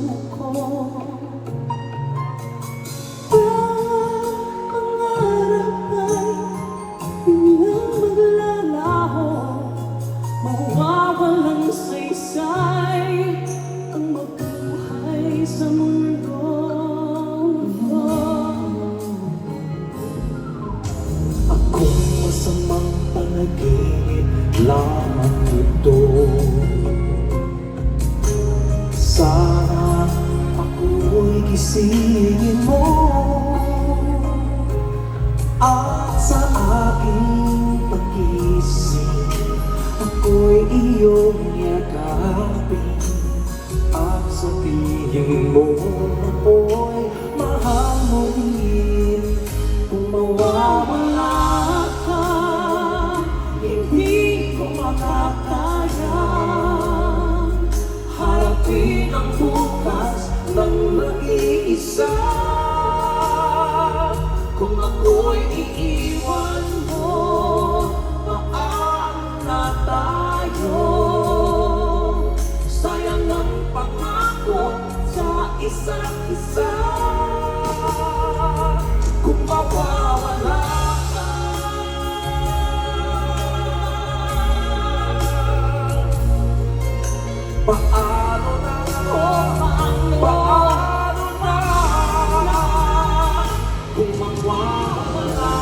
ko. Pangarap ay biglang maglalaho, mawawalang saysay ang mabuhay sa mundo. Akong masamang panaginip lamang ito. Sana ako'y gisingin mo at sa aking pag-isip ako'y iyong yakapin at sabihin mo ako'y mahal mo rin. Kung mawawala ka, hindi ko makakaya harapin ang bukas ng mag-iisa. Kung ako'y iiwan mo, paano na tayo? Sayang ang pangako sa isa't isa. Kung mawawala ka, paano na? Paano na? Kung mawawala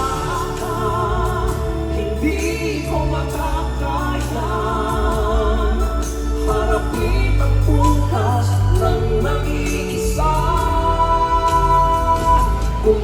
ka, hindi ko makakaya harapin ang bukas ng nag-iisa. Kung